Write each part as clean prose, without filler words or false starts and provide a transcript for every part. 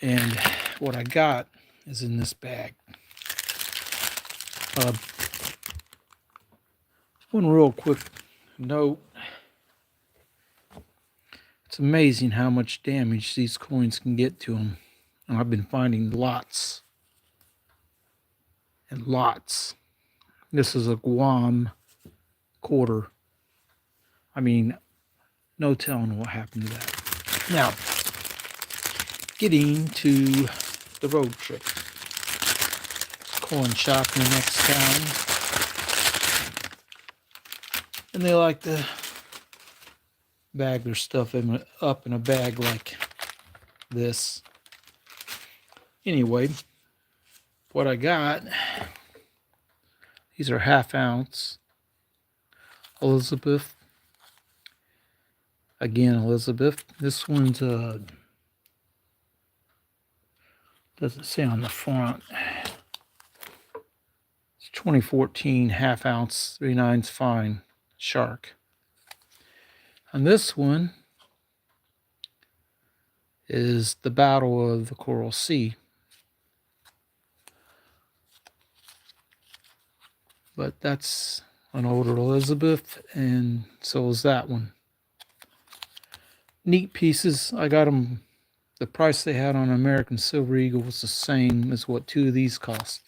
And what I got is in this bag. Uh, one real quick note. It's amazing how much damage these coins can get to them. And I've been finding lots and lots. This is a Guam quarter. I mean, no telling what happened to that. Now, getting to the road trip. Coin shop in the next town. And they like to bag their stuff up in a bag like this. Anyway, what I got, these are 1/2 ounce Elizabeth. Again, Elizabeth. This one's doesn't say on the front. It's 2014 1/2 ounce 3/9 fine shark. And this one is the Battle of the Coral Sea. But that's an older Elizabeth, and so is that one. Neat pieces. I got them. The price they had on American Silver Eagle was the same as what 2 of these cost.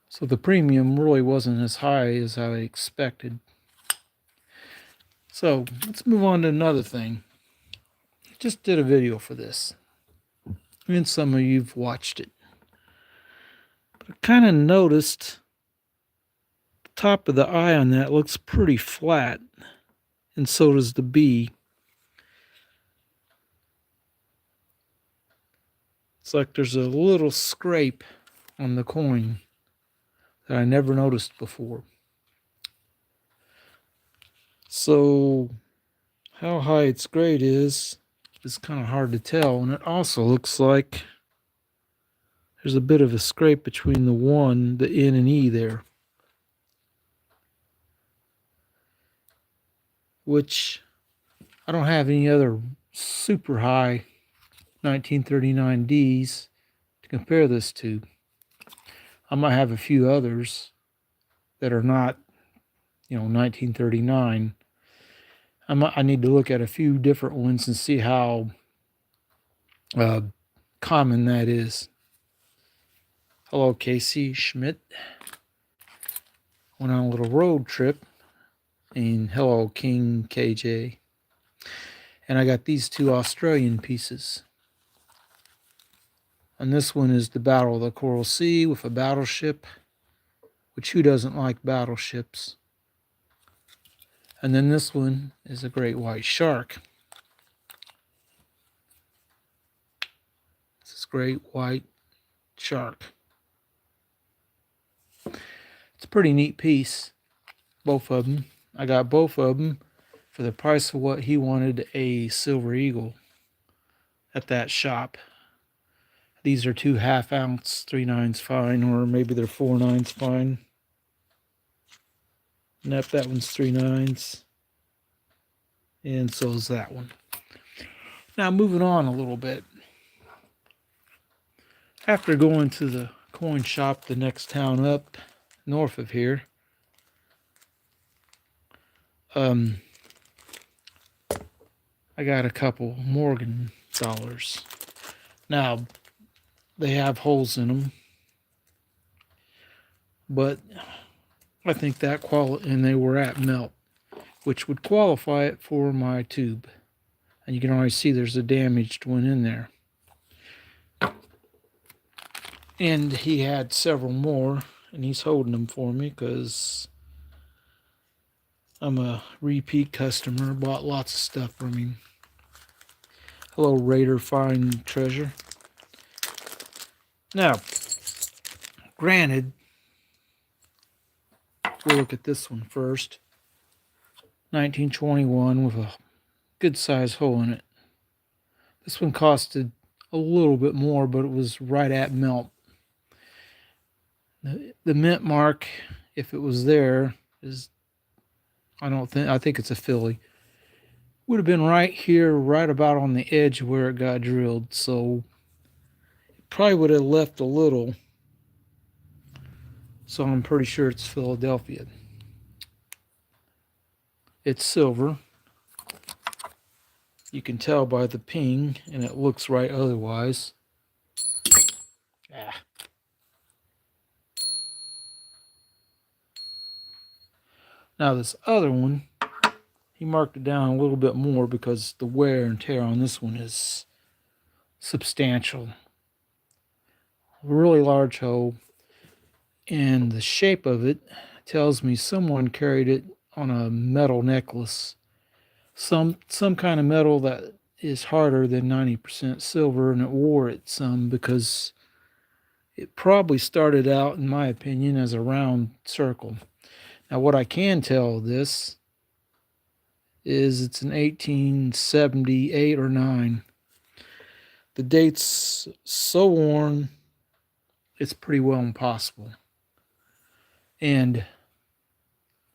So the premium really wasn't as high as I expected. So let's move on to another thing. I just did a video for this, and some of you've watched it. But I kind of noticed the top of the eye on that looks pretty flat, and so does the B. It's like there's a little scrape on the coin that I never noticed before. So how high its grade is kind of hard to tell, and it also looks like there's a bit of a scrape between the N and E there, which I don't have any other super high 1939Ds to compare this to. I might have a few others that are not, 1939. I need to look at a few different ones and see how common that is. Hello, Casey Schmidt. Went on a little road trip. And hello, King KJ. And I got these 2 Australian pieces. And this one is the Battle of the Coral Sea with a battleship, which who doesn't like battleships? And then this one is a great white shark. This is great white shark. It's a pretty neat piece, both of them. I got both of them for the price of what he wanted a Silver Eagle at that shop. These are 2 1/2 ounce 3/9 fine, or maybe they're 4/9 fine. Nope, that one's 3/9. And so is that one. Now moving on a little bit. After going to the coin shop the next town up north of here, I got a couple Morgan dollars. Now, they have holes in them, but I think that and they were at melt, which would qualify it for my tube. And you can already see there's a damaged one in there. And he had several more, and he's holding them for me because I'm a repeat customer, bought lots of stuff from him. Hello, Raider Fine Treasure. Now, granted, we'll look at this one first. 1921 with a good size hole in it. This one costed a little bit more, but it was right at melt. The mint mark, if it was there, is I think it's a Philly. Would have been right here, right about on the edge where it got drilled. So Probably would have left a little, so I'm pretty sure it's Philadelphia. It's silver. You can tell by the ping, and it looks right otherwise. Ah. Now this other one, he marked it down a little bit more because the wear and tear on this one is substantial. A really large hole, and the shape of it tells me someone carried it on a metal necklace. Some kind of metal that is harder than 90% silver, and it wore it some because it probably started out, in my opinion, as a round circle. Now, what I can tell this is it's an 1878 or 9. The date's so worn, it's pretty well impossible. And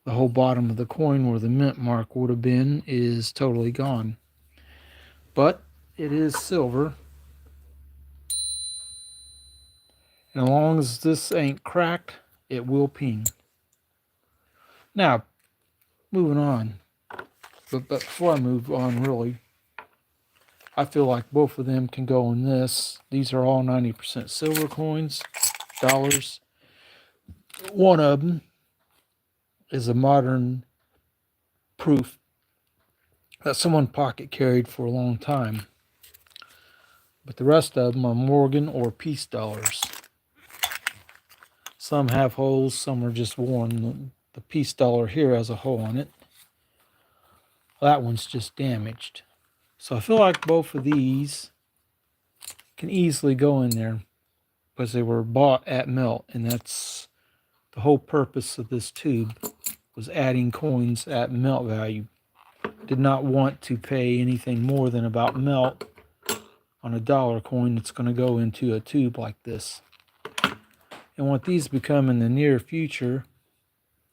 the whole bottom of the coin where the mint mark would have been is totally gone. But it is silver. And as long as this ain't cracked, it will ping. Now, moving on. But before I move on, really, I feel like both of them can go in this. These are all 90% silver coins, dollars. One of them is a modern proof that someone pocket carried for a long time. But the rest of them are Morgan or Peace dollars. Some have holes, some are just worn. The Peace dollar here has a hole in it. That one's just damaged. So I feel like both of these can easily go in there because they were bought at melt, and that's the whole purpose of this tube, was adding coins at melt value. Did not want to pay anything more than about melt on a dollar coin that's going to go into a tube like this. And what these become in the near future,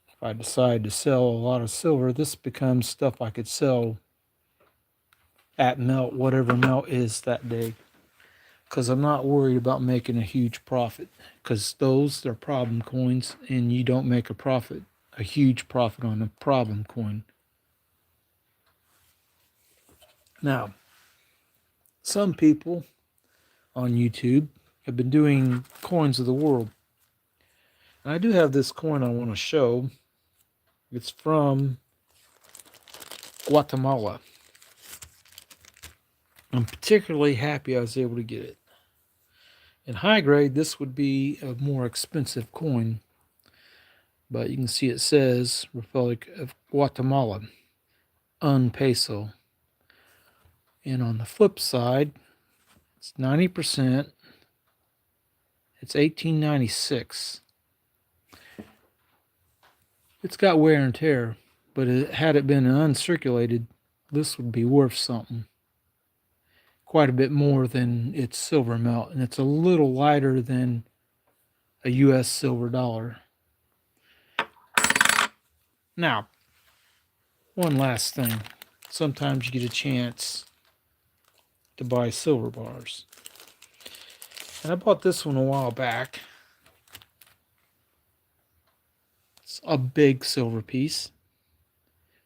if I decide to sell a lot of silver, this becomes stuff I could sell at melt, whatever melt is that day. Because I'm not worried about making a huge profit. Because they're problem coins, and you don't make a huge profit on a problem coin. Now, some people on YouTube have been doing coins of the world. And I do have this coin I want to show. It's from Guatemala. I'm particularly happy I was able to get it. In high grade, this would be a more expensive coin. But you can see it says Republic of Guatemala, un peso. And on the flip side, it's 90%. It's 1896. It's got wear and tear, but had it been uncirculated, this would be worth something. Quite a bit more than its silver melt, and it's a little lighter than a US silver dollar. Now, one last thing. Sometimes you get a chance to buy silver bars. And I bought this one a while back. It's a big silver piece.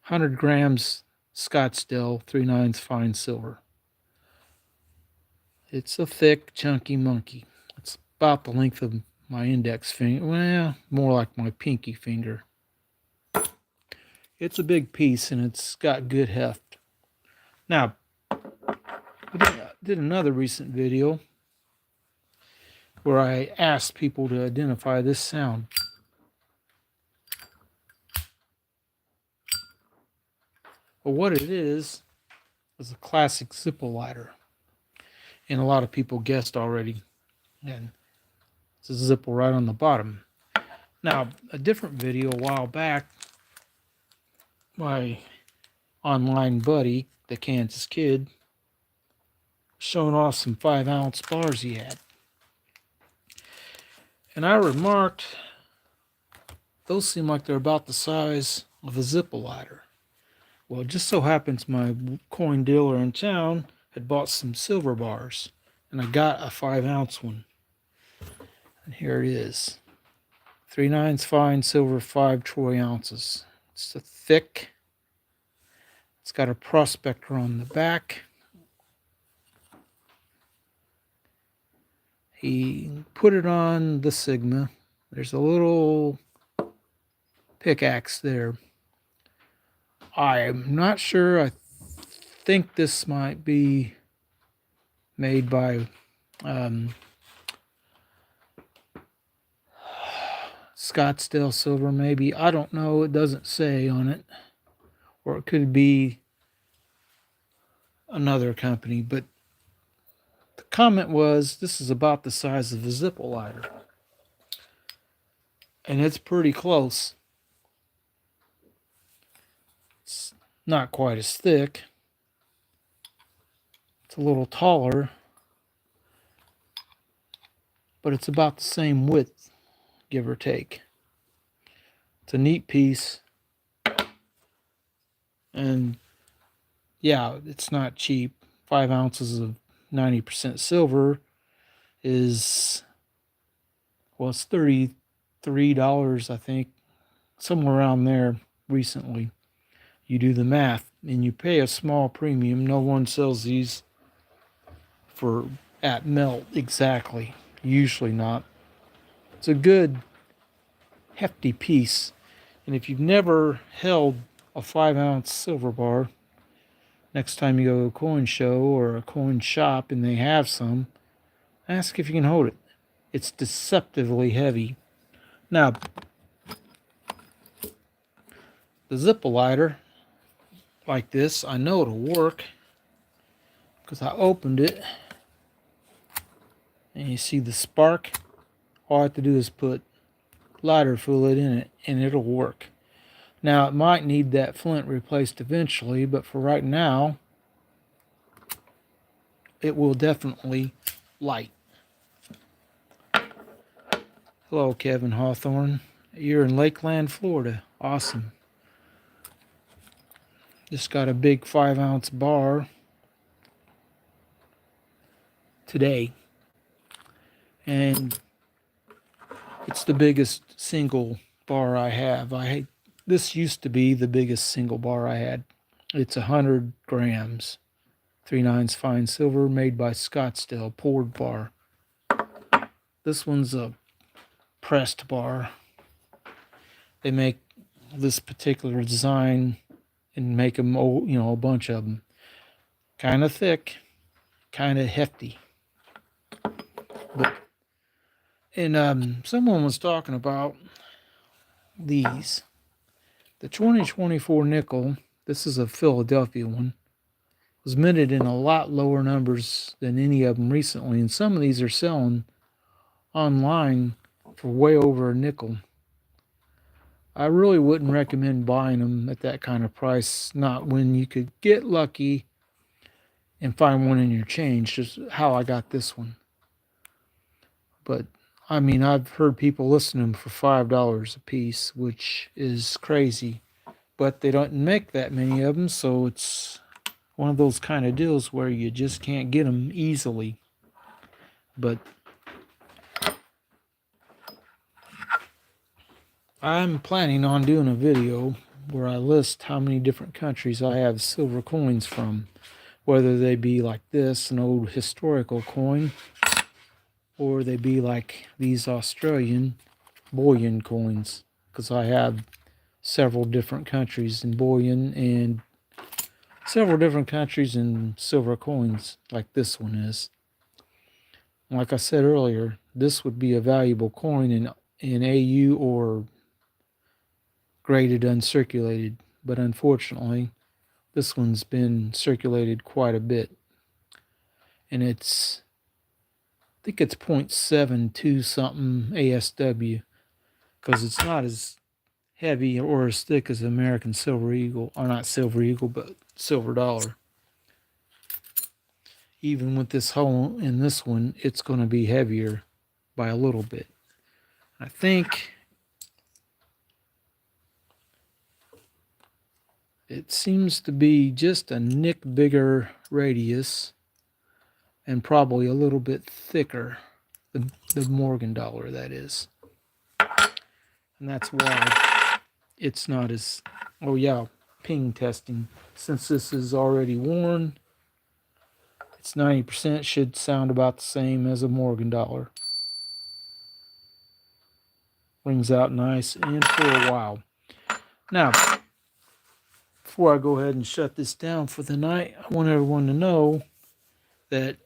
100 grams Scottsdale 3/9 fine silver. It's a thick, chunky monkey. It's about the length of my index finger. Well, more like my pinky finger. It's a big piece, and it's got good heft. Now, I did another recent video where I asked people to identify this sound. Well, what it is a classic Zippo lighter. And a lot of people guessed already. And it's a Zippo right on the bottom. Now, a different video a while back, my online buddy, the Kansas Kid, showing off some 5-ounce bars he had. And I remarked, those seem like they're about the size of a Zippo lighter. Well, it just so happens my coin dealer in town had bought some silver bars, and I got a 5-ounce one. And here it is. 3/9 fine silver, 5 troy ounces. It's a thick. It's got a prospector on the back. He put it on the Sigma. There's a little pickaxe there. I'm not sure. I think this might be made by Scottsdale Silver, maybe. I don't know. It doesn't say on it. Or it could be another company. But the comment was, this is about the size of a Zippo lighter. And it's pretty close. It's not quite as thick. It's a little taller. But it's about the same width, give or take. It's a neat piece. And yeah, it's not cheap. 5 ounces of 90% silver is, well, it's $33, I think, somewhere around there recently. You do the math and you pay a small premium. No one sells these for at melt exactly. Usually not. It's a good hefty piece. And if you've never held a 5-ounce silver bar, next time you go to a coin show or a coin shop and they have some, ask if you can hold it. It's deceptively heavy. Now, the Zippo lighter, like this, I know it'll work because I opened it and you see the spark. All I have to do is put lighter fluid in it and it'll work. Now, it might need that flint replaced eventually, but for right now, it will definitely light. Hello, Kevin Hawthorne. You're in Lakeland, Florida. Awesome. Just got a big 5-ounce bar today. And it's the biggest single bar I have. This used to be the biggest single bar I had. It's 100 grams. 3/9 fine silver, made by Scottsdale, poured bar. This one's a pressed bar. They make this particular design and make them, a bunch of them. Kind of thick, kind of hefty. And someone was talking about these. The 2024 nickel, this is a Philadelphia one, was minted in a lot lower numbers than any of them recently. And some of these are selling online for way over a nickel. I really wouldn't recommend buying them at that kind of price, not when you could get lucky and find one in your change, just how I got this one. But I mean, I've heard people listen to them for $5 a piece, which is crazy. But they don't make that many of them, so it's one of those kind of deals where you just can't get them easily. But I'm planning on doing a video where I list how many different countries I have silver coins from, whether they be like this, an old historical coin, or they be like these Australian bullion coins, because I have several different countries in bullion and several different countries in silver coins, like this one is. Like I said earlier, this would be a valuable coin in AU or graded uncirculated, but unfortunately, this one's been circulated quite a bit. And I think it's 0.72 something ASW, because it's not as heavy or as thick as American Silver Eagle, or not Silver Eagle, but Silver Dollar. Even with this hole in this one, it's going to be heavier by a little bit. I think it seems to be just a nick bigger radius and probably a little bit thicker the Morgan dollar, that is. And that's why it's not as, oh yeah, ping testing. Since this is already worn, it's 90%, should sound about the same as a Morgan dollar. Rings out nice and for a while. Now, before I go ahead and shut this down for the night, I want everyone to know that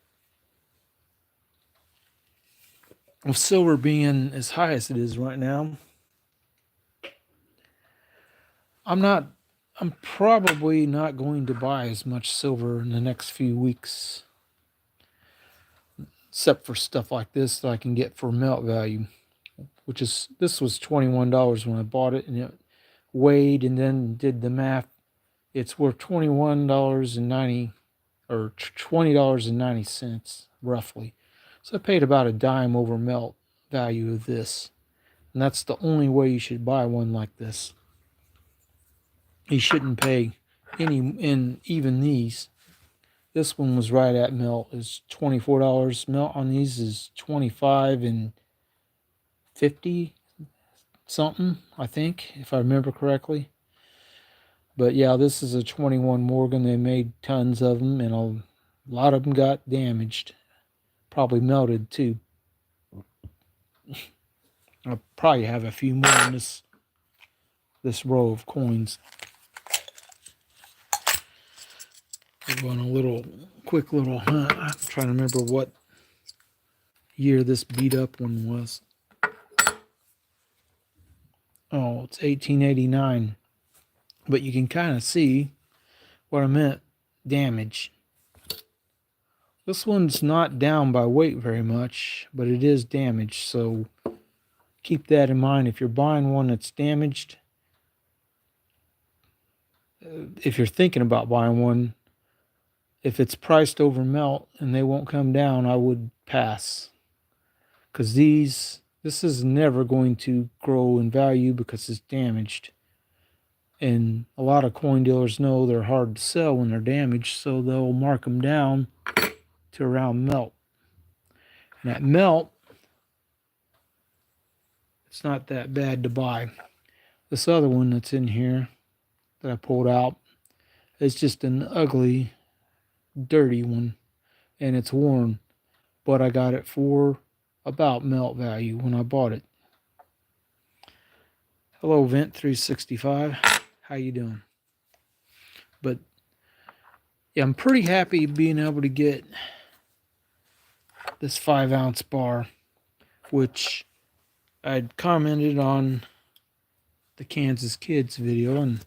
with silver being as high as it is right now, I'm probably not going to buy as much silver in the next few weeks, except for stuff like this that I can get for melt value, this was $21 when I bought it, and it weighed and then did the math. It's worth $21.90 or $20.90 roughly. So I paid about a dime over melt value of this. And that's the only way you should buy one like this. You shouldn't pay any in even these. This one was right at melt. It's $24. Melt on these is $25 and $50 something, I think, if I remember correctly. But yeah, this is a 21 Morgan. They made tons of them, and a lot of them got damaged. Probably melted too. I'll probably have a few more in this row of coins. We're going a quick little hunt. I'm trying to remember what year this beat up one was. Oh, it's 1889. But you can kind of see what I meant, damage. This one's not down by weight very much, but it is damaged, so keep that in mind. If you're buying one that's damaged, if you're thinking about buying one, if it's priced over melt and they won't come down, I would pass. Because this is never going to grow in value because it's damaged. And a lot of coin dealers know they're hard to sell when they're damaged, so they'll mark them down to around melt. And at melt, it's not that bad to buy. This other one that's in here that I pulled out is just an ugly, dirty one, and it's worn. But I got it for about melt value when I bought it. Hello, Vent365. How you doing? But yeah, I'm pretty happy being able to get this 5-ounce bar, which I'd commented on the Kansas Kids video, and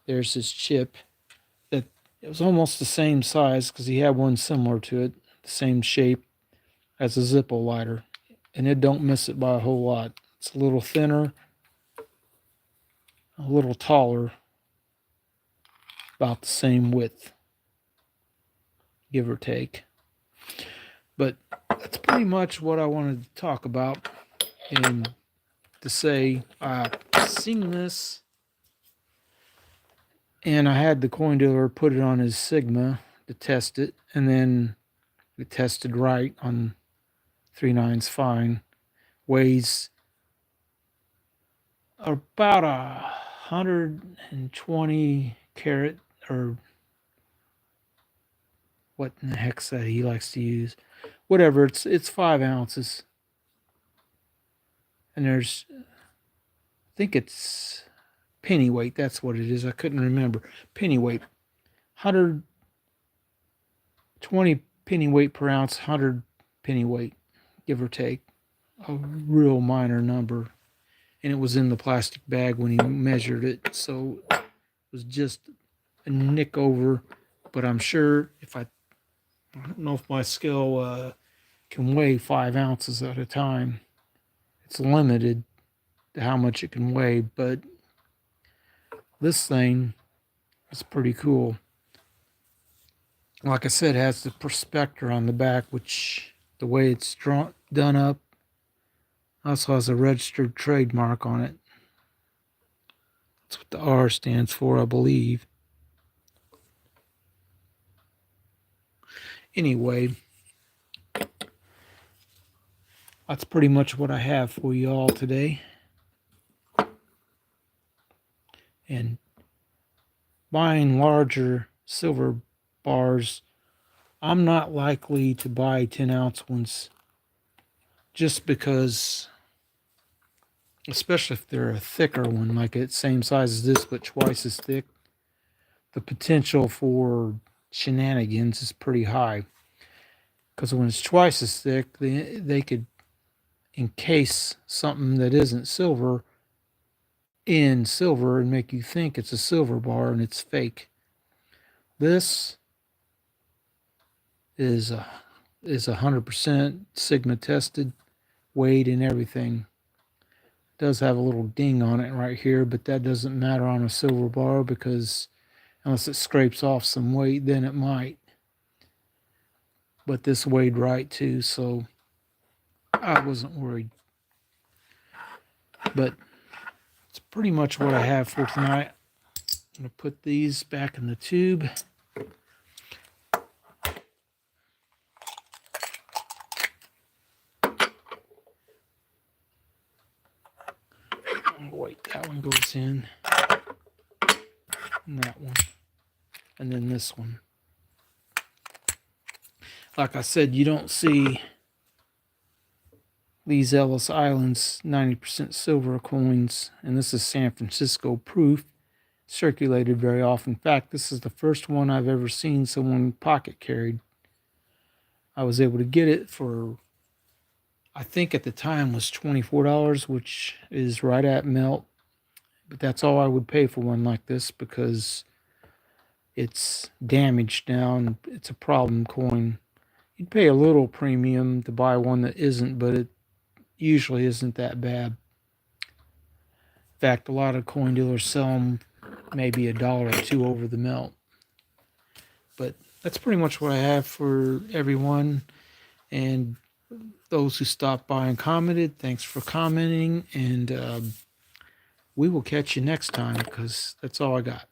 there's this chip that it was almost the same size because he had one similar to it, the same shape as a Zippo lighter, and it don't miss it by a whole lot. It's a little thinner, a little taller, about the same width, give or take. But that's pretty much what I wanted to talk about, and to say I seen this, and I had the coin dealer put it on his Sigma to test it, and then it tested right on 3/9's fine. Weighs about 120 carat, or what in the heck's that he likes to use? Whatever, it's 5 ounces. And there's, I think it's penny weight. That's what it is. I couldn't remember. Penny weight. 120 penny weight per ounce, 100 penny weight, give or take. A real minor number. And it was in the plastic bag when he measured it. So it was just a nick over. But I'm sure if I don't know if my scale can weigh 5 ounces at a time. It's limited to how much it can weigh, but this thing is pretty cool. Like I said, it has the prospector on the back, which the way it's done up also has a registered trademark on it. That's what the R stands for, I believe. Anyway, that's pretty much what I have for you all today. And buying larger silver bars, I'm not likely to buy 10-ounce ones just because, especially if they're a thicker one, like it's same size as this but twice as thick, the potential for shenanigans is pretty high. Because when it's twice as thick, they could encase something that isn't silver in silver and make you think it's a silver bar and it's fake. This is 100% Sigma tested, weighed and everything. It does have a little ding on it right here, but that doesn't matter on a silver bar because unless it scrapes off some weight, then it might. But this weighed right too, so I wasn't worried. But it's pretty much what I have for tonight. I'm going to put these back in the tube. Wait, that one goes in. And that one. And then this one. Like I said, you don't see these Ellis Islands 90% silver coins, and this is San Francisco proof, circulated very often. In fact, this is the first one I've ever seen someone pocket carried. I was able to get it for, I think at the time was $24, which is right at melt. But that's all I would pay for one like this because it's damaged now and it's a problem coin. You'd pay a little premium to buy one that isn't, but it usually isn't that bad. In fact, a lot of coin dealers sell them maybe $1 or $2 over the melt. But that's pretty much what I have for everyone. And those who stopped by and commented, thanks for commenting. And we will catch you next time because that's all I got.